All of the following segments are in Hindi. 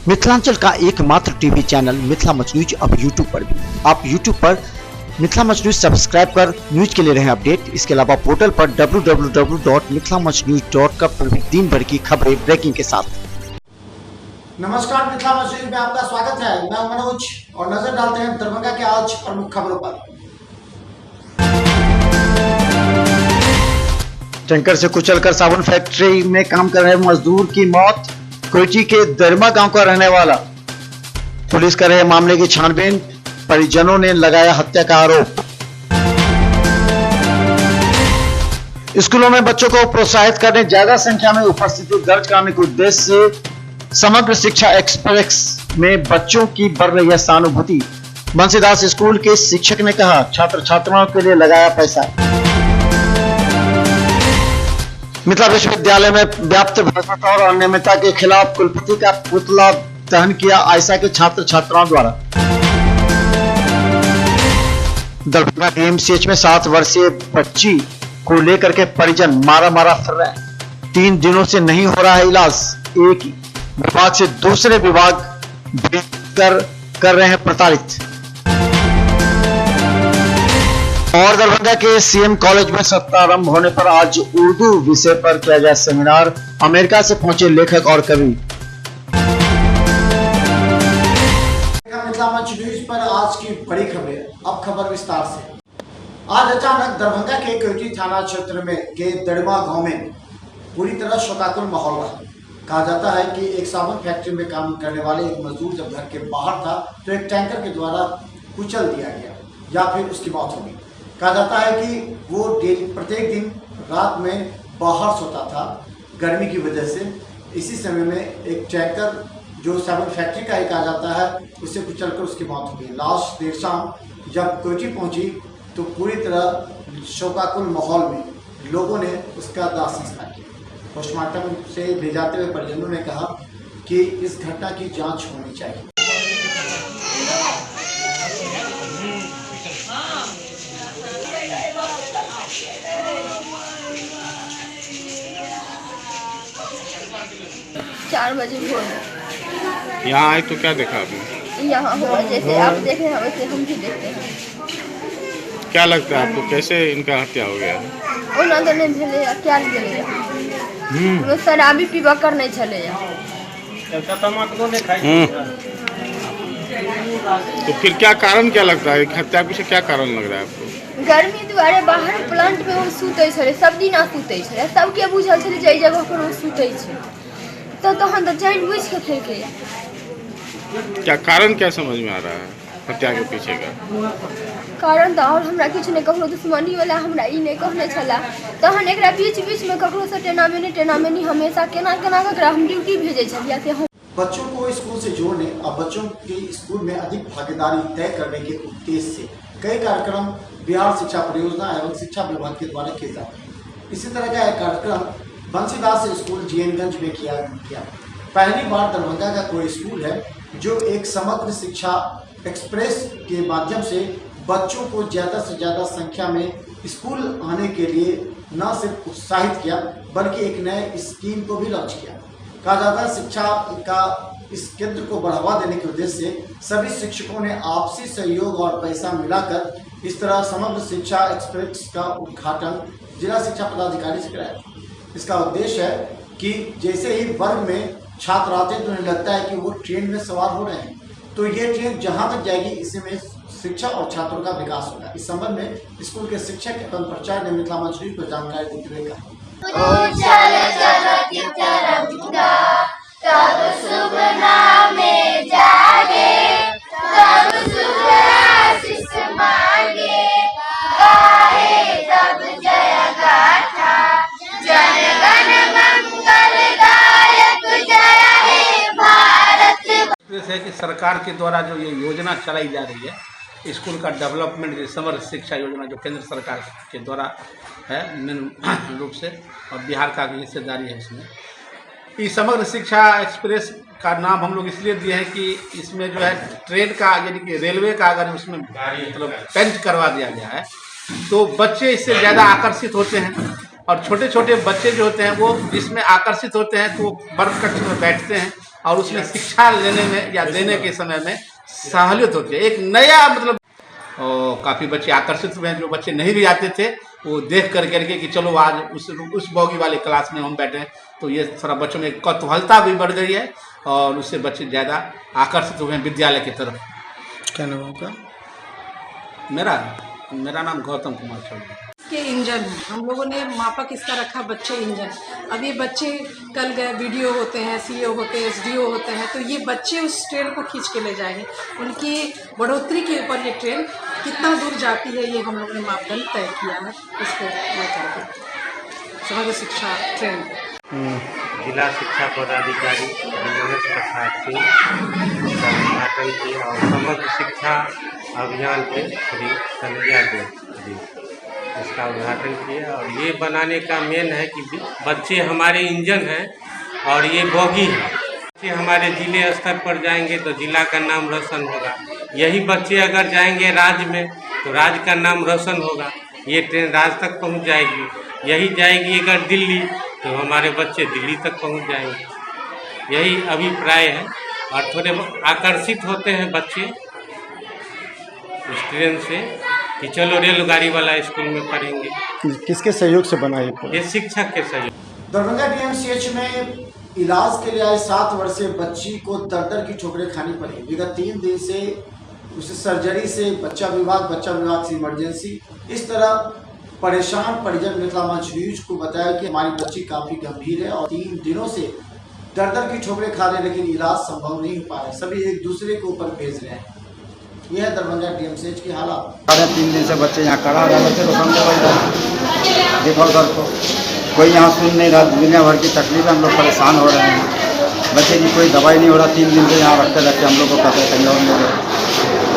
मिथिलांचल का एकमात्र TV channel Mithila much news अब यूट्यूब पर भी। आप यूट्यूब पर मिथिला मच न्यूज सब्सक्राइब कर न्यूज के लिए रहे अपडेट। इसके अलावा पोर्टल पर www.mithilamachnews.com पर भी दिन भर की खबरें ब्रेकिंग के साथ। नमस्कार, मिथिला मच न्यूज में आपका स्वागत है। मैं मनोज और नजर डालते हैं दरभंगा के आज प्रमुख खबरों पर। टैंकर से कुचलकर साबुन फैक्ट्री में काम कर रहे मजदूर की मौत। कोयची के दरमा गांव का रहने वाला। पुलिस कर रहे मामले की छानबीन। परिजनों ने लगाया हत्या का आरोप। स्कूलों में बच्चों को प्रोत्साहित करने ज्यादा संख्या में उपस्थिति दर्ज कराने के उद्देश्य से समग्र शिक्षा एक्सप्रेस में बच्चों की बढ़ रही है सहानुभूति। बंसीदास स्कूल के शिक्षक ने कहा, छात्र छात्राओं के लिए लगाया पैसा। मिथिला विश्वविद्यालय में व्याप्त भ्रष्टाचार और अनियमितता के खिलाफ कुलपति का पुतला दहन किया आयशा के छात्र छात्राओं द्वारा। दरभंगा के एमसीएच में 7 वर्षीय बच्ची को लेकर के परिजन मारा फिर रहे हैं। 3 दिनों से नहीं हो रहा है इलाज। एक विभाग से दूसरे विभाग कर रहे हैं प्रताड़ित। और दरभंगा के सीएम कॉलेज में सत्र आरंभ होने पर आज उर्दू विषय पर किया गया सेमिनार। अमेरिका से पहुंचे लेखक और कवि। मिथिला मंच न्यूज पर आज की बड़ी खबरें। अब खबर विस्तार से। आज अचानक दरभंगा के कोयची थाना क्षेत्र में के दड़मा गांव में पूरी तरह शोकाकुल माहौल रहा। कहा जाता है कि एक साबुन फैक्ट्री में काम करने वाले एक मजदूर जब घर के बाहर था तो एक टैंकर के द्वारा कुचल दिया गया या फिर उसकी मौत हो गई। कहा जाता है कि वो प्रत्येक दिन रात में बाहर सोता था गर्मी की वजह से। इसी समय में एक टैंकर जो साबुन फैक्ट्री का ही कहा जाता है उससे कुचलकर उसकी मौत हो गई। लाश देर शाम जब कोयची पहुंची तो पूरी तरह शोकाकुल माहौल में लोगों ने उसका दाह संस्कार किया। पोस्टमार्टम से भेजाते हुए परिजनों ने कहा कि इस घटना की जांच होनी चाहिए। 4 बजे भोर यहाँ आए तो क्या देखा आपने? यहाँ हुआ जैसे आप देख रहे हैं वैसे हम भी देखते हैं। क्या लगता है आपको, कैसे इनका हत्या हो गया? नहीं भेले क्या गेले वो शराबी पीबा कर नहीं चले। तो फिर क्या कारण क्या लगता है, हत्या पीछे क्या कारण लग रहा है आपको? गर्मी द्वारे बाहर प्लांट में वो सुते छले, सब दिन सुते छले, सबके बुझल छले जे जगह पर वो सुते छे तो तहन तो जान बुझ के फेंके। क्या कारण क्या समझ में आ रहा है हत्या के पीछे का? कारण तो और हमरा किछु नहीं ककरो दुश्मनी वाला हमरा ई नहीं कहने छला। तहन एकरा बीच में ककरो से टेनामेनी हमेशा केना ककरा हम ड्यूटी भेजे छलिया से। बच्चों को स्कूल से जोड़ने और बच्चों के स्कूल में अधिक भागीदारी तय करने के उद्देश्य से कई कार्यक्रम बिहार शिक्षा परियोजना एवं शिक्षा विभाग के द्वारा किए जाते हैं। इसी तरह का एक कार्यक्रम बंसीदास स्कूल जीएनगंज में किया गया। पहली बार दरभंगा का कोई स्कूल है जो एक समग्र शिक्षा एक्सप्रेस के माध्यम से बच्चों को ज़्यादा से ज़्यादा संख्या में स्कूल आने के लिए न सिर्फ उत्साहित किया बल्कि एक नए स्कीम को भी लॉन्च किया। कहा जाता है शिक्षा का इस केंद्र को बढ़ावा देने के उद्देश्य से सभी शिक्षकों ने आपसी सहयोग और पैसा मिलाकर इस तरह समग्र शिक्षा एक्सप्रेस का उद्घाटन जिला शिक्षा पदाधिकारी से कराया। इसका उद्देश्य है कि जैसे ही वर्ग में छात्र आते हैं तो उन्हें लगता है कि वो ट्रेन में सवार हो रहे हैं, तो ये ट्रेन जहाँ तक जाएगी इसमें शिक्षा और छात्रों का विकास होगा। इस संबंध में स्कूल के शिक्षक एवं प्राचार्य ने मिथिला मंच न्यूज को जानकारी देते हुए कहा, है कि सरकार के द्वारा जो ये योजना चलाई जा रही है स्कूल का डेवलपमेंट, समग्र शिक्षा योजना जो केंद्र सरकार के द्वारा है निम्न रूप से और बिहार का भी हिस्सेदारी है इसमें। इस समग्र शिक्षा एक्सप्रेस का नाम हम लोग इसलिए दिए हैं कि इसमें जो है ट्रेन का यानी कि रेलवे का अगर उसमें मतलब पेंट करवा दिया गया है तो बच्चे इससे ज़्यादा आकर्षित होते हैं और छोटे छोटे बच्चे जो होते हैं वो इसमें आकर्षित होते हैं तो वो वर्ग कक्ष में बैठते हैं और उसमें शिक्षा लेने में या देने के समय में सहूलियत होती है। एक नया मतलब काफ़ी बच्चे आकर्षित हुए हैं। जो बच्चे नहीं भी आते थे वो देख करके कि चलो आज उस बोगी वाले क्लास में हम बैठे, तो ये थोड़ा बच्चों में कौतूहलता भी बढ़ गई है और उससे बच्चे ज़्यादा आकर्षित हुए हैं विद्यालय की तरफ। क्या नाम आपका? मेरा नाम गौतम कुमार चौधरी। के इंजन है, हम लोगों ने मापक इसका रखा बच्चे इंजन। अब ये बच्चे कल गए वीडियो होते हैं, सीईओ होते हैं, एसडीओ होते हैं, तो ये बच्चे उस ट्रेन को खींच के ले जाएंगे। उनकी बढ़ोतरी के ऊपर ये ट्रेन कितना दूर जाती है ये हम लोगों ने मापदंड तय किया है। इसको लेकर के समग्र शिक्षा ट्रेन जिला शिक्षा पदाधिकारी मनोज प्रसाद सिंह का उद्घाटन किया और समग्र शिक्षा अभियान के श्री कन्हैया देव जी इसका उद्घाटन किया। और ये बनाने का मेन है कि बच्चे हमारे इंजन हैं और ये बोगी है। बच्चे हमारे जिले स्तर पर जाएंगे तो जिला का नाम रोशन होगा। यही बच्चे अगर जाएंगे राज्य में तो राज्य का नाम रोशन होगा। ये ट्रेन राज्य तक पहुंच जाएगी। यही जाएगी अगर दिल्ली तो हमारे बच्चे दिल्ली तक पहुंच जाएंगे। यही अभिप्राय है और थोड़े आकर्षित होते हैं बच्चे इस ट्रेन से कि चलो रेलगाड़ी वाला स्कूल में पढ़ेंगे। किसके सहयोग से बना ये शिक्षक के सहयोग। दरभंगा डीएमसीएच में इलाज के लिए आए 7 वर्षीय बच्ची को दर की ठोकरें खानी पड़ी। विगत 3 दिन से उसे सर्जरी से बच्चा विभाग से इमरजेंसी, इस तरह परेशान परिजन मिथिला मंच न्यूज को बताया कि हमारी बच्ची काफी गंभीर है और 3 दिनों से दर की ठोकरें खा रहे, लेकिन इलाज संभव नहीं हो पा रहा है। सभी एक दूसरे के ऊपर भेज रहे हैं। यह है दरभंगा डीएमसीएच की हालात। 3 दिन से बच्चे यहाँ खड़ा रहे, बच्चे को समझे भाई देखो घर को कोई यहाँ सुन नहीं रहा। दुनिया भर की तकलीफ हम लोग परेशान हो रहे हैं। बच्चे की कोई दवाई नहीं हो रहा। 3 दिन से यहाँ रखते हम लोग को कहते कहीं और मिले,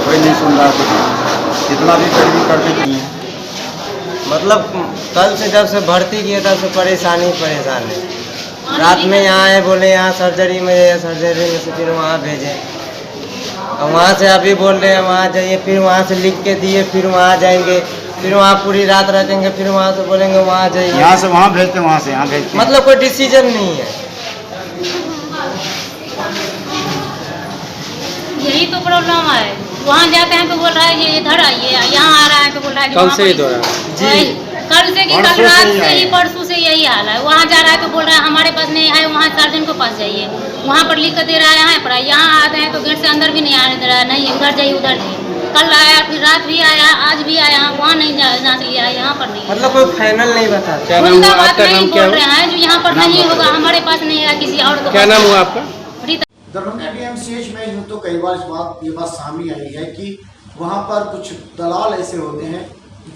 कोई नहीं सुन रहा कुछ। कितना भी पैरवी करते नहीं है। मतलब कल से जब से भर्ती किया तब से परेशान है। रात में यहाँ आए बोले यहाँ सर्जरी में से फिर वहाँ भेजे और वहाँ से अभी बोल रहे हैं वहाँ जाइए, फिर वहाँ से लिख के दिए, फिर वहाँ जाएंगे, फिर वहाँ पूरी रात रखेंगे, फिर वहाँ से बोलेंगे वहाँ जाइए। यहाँ से वहाँ भेजते, वहाँ से यहाँ भेजते। मतलब कोई डिसीजन नहीं है। यही तो प्रॉब्लम है। वहाँ जाते हैं तो बोल रहा है ये इधर आइए, यहाँ आ रहा है तो बोल रहा है कल से इधर जी, कल से कि कल रात से ही परसों से यही हाल है। वहाँ जा रहा है तो बोल रहा है हमारे पास नहीं है, वहाँ सर्जन को पास जाइए, वहाँ पर लिख कर दे रहा है यहाँ पढ़ाई। यहाँ आते हैं तो गेट से अंदर भी नहीं आने दे रहा है, नहीं उधर जाइए उधर जाइए। कल आया, फिर रात भी आया, आज भी आया, वहाँ नहीं जांच लिया, यहाँ पर नहीं। मतलब कोई फाइनल नहीं बता। उनका बात नहीं बोल रहे हैं जो यहाँ पर नहीं होगा, हमारे पास नहीं है, किसी और को। क्या नाम हुआ आपका? दरभंगा डीएमसीएच में यूँ तो कई बार ये बात सामने आई है कि वहाँ पर कुछ दलाल ऐसे होते हैं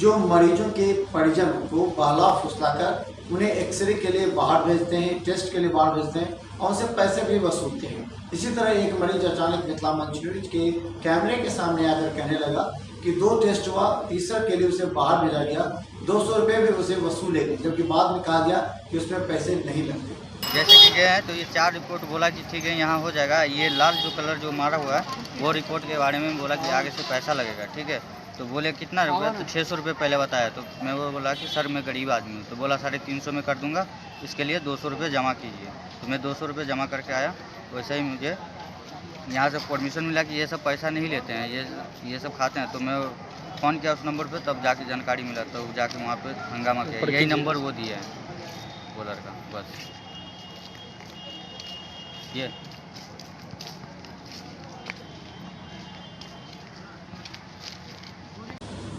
जो मरीजों के परिजनों को बहला फुसलाकर उन्हें एक्सरे के लिए बाहर भेजते हैं, टेस्ट के लिए बाहर भेजते हैं और उनसे पैसे भी वसूलते हैं। इसी तरह एक मरीज अचानक मिथिला मंच न्यूज के कैमरे के सामने आकर कहने लगा कि 2 टेस्ट हुआ, तीसरा के लिए उसे बाहर भेजा गया, 200 रुपये भी उसे वसूले गए, जबकि बाद में कहा गया कि उसमें पैसे नहीं लगते। जैसे कि गए हैं तो ये 4 रिपोर्ट बोला कि ठीक है यहाँ हो जाएगा। ये लाल जो कलर जो मारा हुआ है वो रिपोर्ट के बारे में बोला कि आगे से पैसा लगेगा, ठीक है। तो बोले कितना रुपया, तो 600 रुपये पहले बताया। तो मैं वो बोला कि सर मैं गरीब आदमी हूँ, तो बोला 350 में कर दूंगा, इसके लिए 200 रुपये जमा कीजिए। तो मैं 200 रुपये जमा करके आया। वैसे ही मुझे यहाँ से परमिशन मिला कि ये सब पैसा नहीं लेते हैं, ये सब खाते हैं। तो मैं फ़ोन किया उस नंबर पर, तब जाके जानकारी मिला, तो जाके वहाँ पर हंगामा किया। यही नंबर वो दिया है बोलर का, बस ये।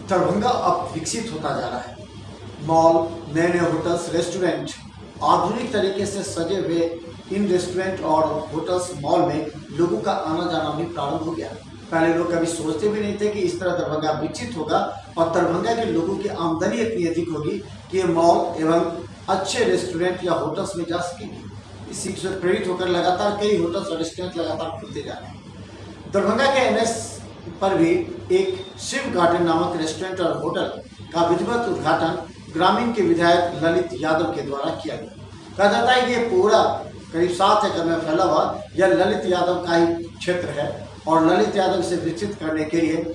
दरभंगा अब विकसित होता जा रहा है। मॉल, नए नए होटल्स, रेस्टोरेंट, आधुनिक तरीके से सजे हुए इन रेस्टोरेंट और होटल्स, मॉल में लोगों का आना जाना भी प्रारंभ हो गया। पहले लोग कभी सोचते भी नहीं थे कि इस तरह दरभंगा विकसित होगा और दरभंगा के लोगों की आमदनी इतनी अधिक होगी कि ये मॉल एवं अच्छे रेस्टोरेंट या होटल्स में जा सकेंगे। इसी से प्रेरित होकर लगातार कई होटल्स और रेस्टोरेंट लगातार खुलते जा रहे हैं। दरभंगा के NS पर भी एक शिव गार्डन नामक रेस्टोरेंट और होटल का विधिवत उद्घाटन ग्रामीण के विधायक ललित यादव के द्वारा किया गया। कहा जाता है कि ये पूरा करीब 7 एकड़ में फैला हुआ यह ललित यादव का ही क्षेत्र है और ललित यादव से विकसित करने के लिए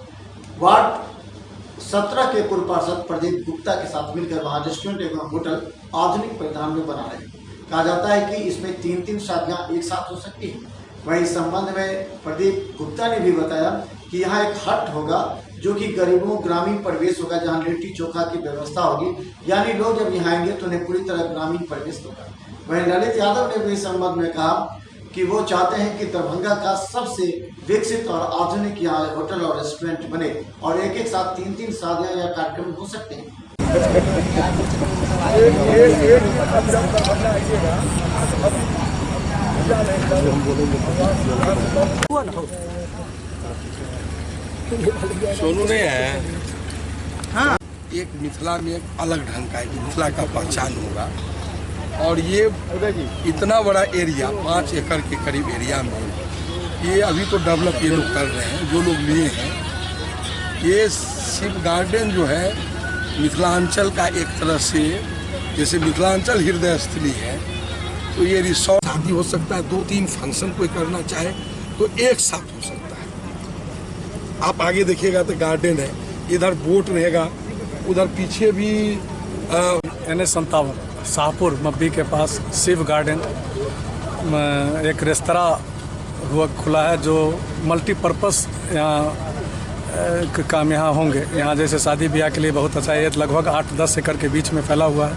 वार्ड 17 के पूर्व पार्षद प्रदीप गुप्ता के साथ मिलकर वहाँ रेस्टोरेंट एवं होटल आधुनिक परिधान में बना रहे हैं। कहा जाता है कि इसमें 3-3 शादियाँ एक साथ हो सकती हैं। वहीं इस संबंध में प्रदीप गुप्ता ने भी बताया कि यहाँ एक हट होगा जो कि गरीबों ग्रामीण परिवेश होगा, जहाँ लिट्टी चोखा की व्यवस्था होगी, यानी लोग जब यहाँ आएंगे तो उन्हें पूरी तरह ग्रामीण परिवेश होगा। वहीं ललित यादव ने भी इस संबंध में कहा कि वो चाहते हैं कि दरभंगा का सबसे विकसित और आधुनिक यहाँ होटल और रेस्टोरेंट बने और एक एक साथ 3-3 शादियाँ या कार्यक्रम हो सकते हैं। सोनू ने है हाँ, एक मिथिला में एक अलग ढंग का मिथिला का पहचान होगा और ये इतना बड़ा एरिया 5 एकड़ के करीब एरिया में ये अभी तो डेवलप ये लोग कर रहे हैं, जो लोग लिए हैं। ये शिव गार्डन जो है मिथिलांचल का एक तरह से, जैसे मिथिलांचल हृदय स्थली है, तो ये रिसोर्ट शादी हो सकता है, 2-3 फंक्शन कोई करना चाहे तो एक साथ हो सकता है। आप आगे देखिएगा तो गार्डन है, इधर बोट रहेगा, उधर पीछे भी NH57 शाहपुर मब्बी के पास शिव गार्डन एक रेस्तरा हुआ खुला है जो मल्टीपर्पस यहाँ काम यहाँ होंगे। यहाँ जैसे शादी ब्याह के लिए बहुत अच्छा है। ये लगभग 8-10 एकड़ के बीच में फैला हुआ है,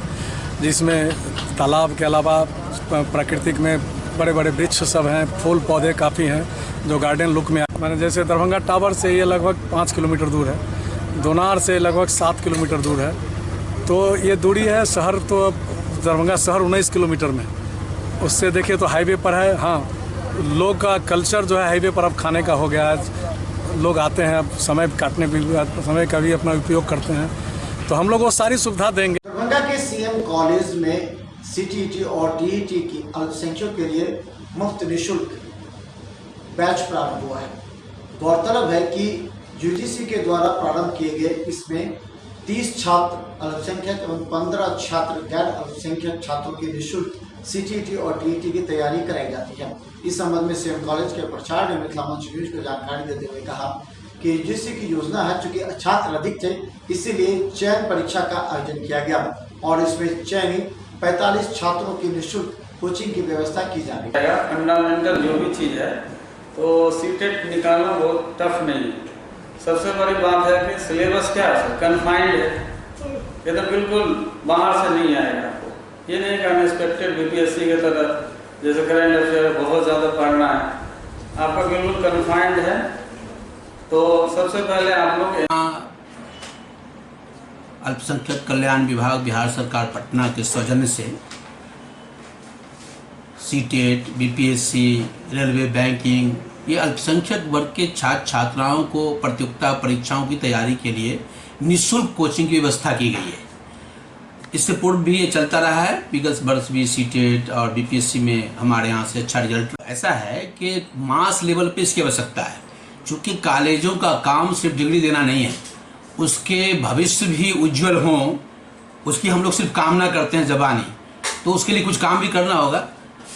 जिसमें तालाब के अलावा प्राकृतिक में बड़े बड़े वृक्ष सब हैं, फूल पौधे काफ़ी हैं जो गार्डन लुक में। मैंने जैसे दरभंगा टावर से ये लगभग 5 किलोमीटर दूर है, दोनार से लगभग 7 किलोमीटर दूर है, तो ये दूरी है। शहर तो दरभंगा शहर 19 किलोमीटर में, उससे देखिए तो हाईवे पर है। हाँ, लोग का कल्चर जो है हाईवे पर अब खाने का हो गया है, लोग आते हैं अब समय काटने भी, समय का भी अपना उपयोग करते हैं, तो हम लोग वो सारी सुविधा देंगे। दरभंगा के CM कॉलेज में CTET और TET की अल्पसंख्यकों के लिए मुफ्त निःशुल्क बैच प्रारंभ हुआ है। गौरतलब है कि UGC के द्वारा प्रारंभ किए गए इसमें 30 छात्र अल्पसंख्यक एवं 15 छात्र गैर अल्पसंख्यक छात्रों की निःशुल्क CTET और TET की तैयारी कराई जाती है। इस संबंध में CM कॉलेज के प्राचार्य ने मिथिला मंच न्यूज को जानकारी देते हुए कहा कि UGC की योजना है, चूंकि छात्र अधिक थे इसीलिए चयन परीक्षा का आयोजन किया गया और इसमें चयनित 45 छात्रों की निःशुल्क कोचिंग की व्यवस्था की जा रही है। फंडामेंटल जो भी चीज़ है तो CTET निकालना बहुत टफ नहीं है। सबसे बड़ी बात है कि सिलेबस क्या है, कन्फाइंड है, ये तो बिल्कुल बाहर से नहीं आएगा आपको। ये नहीं कि अनएक्सपेक्टेड BPSC की तरह जैसे करंट अफेयर बहुत ज़्यादा पढ़ना है, आपका बिल्कुल कन्फाइंड है। तो सबसे पहले आप लोग अल्पसंख्यक कल्याण विभाग बिहार सरकार पटना के सौजन्य से CTET, BPSC, रेलवे, बैंकिंग, ये अल्पसंख्यक वर्ग के छात्र छात्राओं को प्रतियोगिता परीक्षाओं की तैयारी के लिए निःशुल्क कोचिंग की व्यवस्था की गई है। इससे पूर्व भी ये चलता रहा है, विगत वर्ष भी CTET और BPSC में हमारे यहाँ से अच्छा रिजल्ट। ऐसा है कि मास लेवल पे इसकी आवश्यकता है, चूँकि कॉलेजों का काम सिर्फ डिग्री देना नहीं है, उसके भविष्य भी उज्जवल हों, उसकी हम लोग सिर्फ कामना करते हैं ज़बानी, तो उसके लिए कुछ काम भी करना होगा।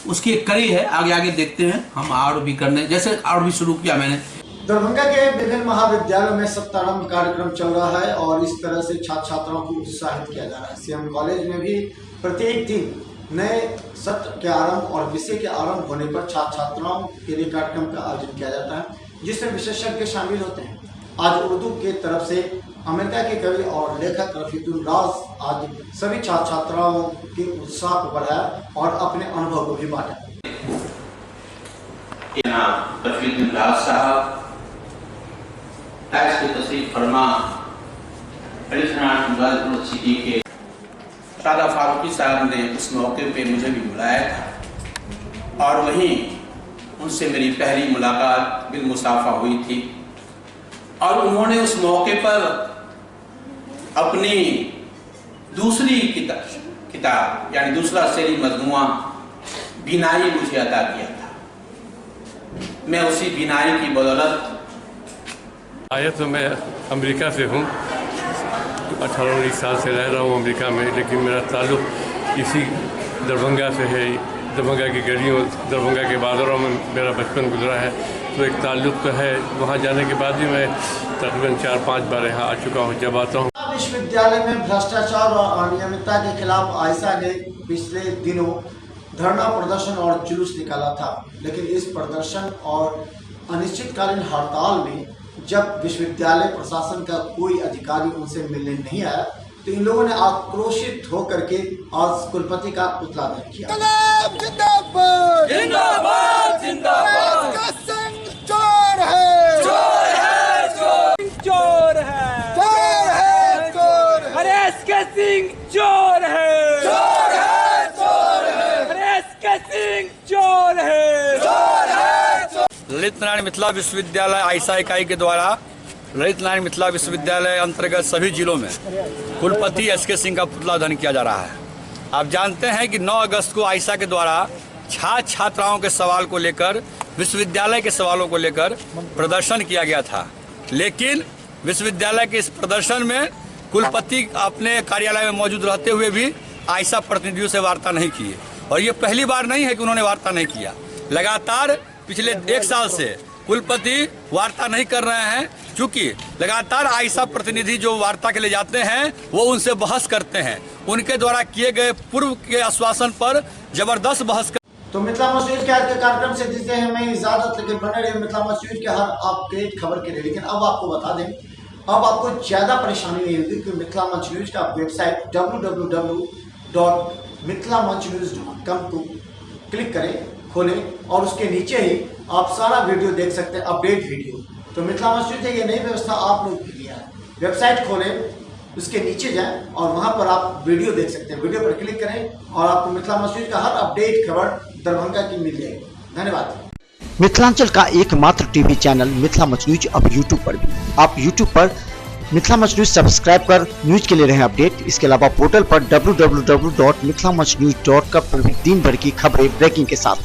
उसकी एक कड़ी है, आगे आगे देखते हैं हम और भी करने, जैसे और भी शुरू किया मैंने। दरभंगा के विभिन्न महाविद्यालयों में सप्तारंभ कार्यक्रम चल रहा है और इस तरह से छात्र छात्राओं को उत्साहित किया जा रहा है। CM कॉलेज में भी प्रत्येक दिन नए सत्र के आरंभ और विषय के आरंभ होने पर छात्र छात्राओं के लिए कार्यक्रम का आयोजन किया जाता है, जिसमें विशेषज्ञ शामिल होते हैं। आज उर्दू के तरफ से अमेरिका के कवि और लेखक रफीकुल राज आज सभी छात्र छात्राओं के उत्साह को बढ़ाया और अपने अनुभव को भी बांटा। रफीकुल राज साहब के तशरीफ फरमा यूनिवर्सिटी के शादा फारूकी साहब ने उस मौके पे मुझे भी बुलाया था और वहीं उनसे मेरी पहली मुलाकात बिलमुसाफा हुई थी और उन्होंने उस मौके पर अपनी दूसरी किताब यानी दूसरा शेरी मजमुआ बिनाई मुझे अता किया था। मैं उसी बिनाई की बदौलत आया तो मैं अमेरिका से हूँ, 18-19 साल से रह रहा हूँ अमेरिका में, लेकिन मेरा ताल्लुक़ इसी दरभंगा से है। दरभंगा की गलियों, दरभंगा के बाज़ारों में मेरा बचपन गुजरा है, तो एक ताल्लुक़ तो है। वहाँ जाने के बाद भी मैं तकरीबन 4-5 बार यहाँ आ चुका हूँ। जब आता हूँ विश्वविद्यालय में भ्रष्टाचार और अनियमितता के खिलाफ आयशा ने पिछले दिनों धरना प्रदर्शन और जुलूस निकाला था। लेकिन इस प्रदर्शन और अनिश्चितकालीन हड़ताल में जब विश्वविद्यालय प्रशासन का कोई अधिकारी उनसे मिलने नहीं आया तो इन लोगों ने आक्रोशित होकर के आज कुलपति का पुतला दहन किया। जिंदाबाद जिंदाबाद जिंदाबाद चोर है चोर है चोर है चोर है चोर है अरे एसके सिंह चोर है चोर है चोर है अरे एसके सिंह चोर है चोर है। ललित नारायण मिथिला विश्वविद्यालय आयशा इकाई के द्वारा ललित नारायण मिथिला विश्वविद्यालय अंतर्गत सभी जिलों में कुलपति एसके सिंह का पुतला दहन किया जा रहा है। आप जानते हैं कि 9 अगस्त को आयशा के द्वारा छात्र छात्राओं के सवाल को लेकर विश्वविद्यालय के सवालों को लेकर प्रदर्शन किया गया था, लेकिन विश्वविद्यालय के इस प्रदर्शन में कुलपति अपने कार्यालय में मौजूद रहते हुए भी आयशा प्रतिनिधियों से वार्ता नहीं की। और ये पहली बार नहीं है कि उन्होंने वार्ता नहीं किया, लगातार पिछले 1 साल से कुलपति वार्ता नहीं कर रहे हैं, चूंकि लगातार आयशा प्रतिनिधि जो वार्ता के लिए जाते हैं वो उनसे बहस करते हैं, उनके द्वारा किए गए पूर्व के आश्वासन पर जबरदस्त बहस। तो मिथिला मच न्यूज के आज के कार्यक्रम से दीजिए हमें इजाजत, लेकिन बने रहे मिथिला मच न्यूज के हर अपडेट खबर के लिए। लेकिन अब आपको बता दें, अब आपको ज्यादा परेशानी नहीं होगी कि मिथिला मच न्यूज का वेबसाइट www.mithilamanchnews.com को क्लिक करें, खोलें और उसके नीचे ही आप सारा वीडियो देख सकते हैं, अपडेट वीडियो। तो मिथिला मच न्यूज ये नई व्यवस्था आप लोग के लिए है। वेबसाइट खोलें, उसके नीचे जाएं और वहां पर आप वीडियो देख सकते हैं, वीडियो पर क्लिक करें और आपको मिथिला मच न्यूज का हर अपडेट खबर दरभंगा की मिल जाएगी। धन्यवाद। मिथिलांचल का एकमात्र TV channel Mithila much news अब यूट्यूब पर भी। आप यूट्यूब पर मिथिला मच न्यूज सब्सक्राइब कर न्यूज के लिए रहे अपडेट। इसके अलावा पोर्टल पर www.mithilamachnews.com पर भी दिन भर की खबरें ब्रेकिंग के साथ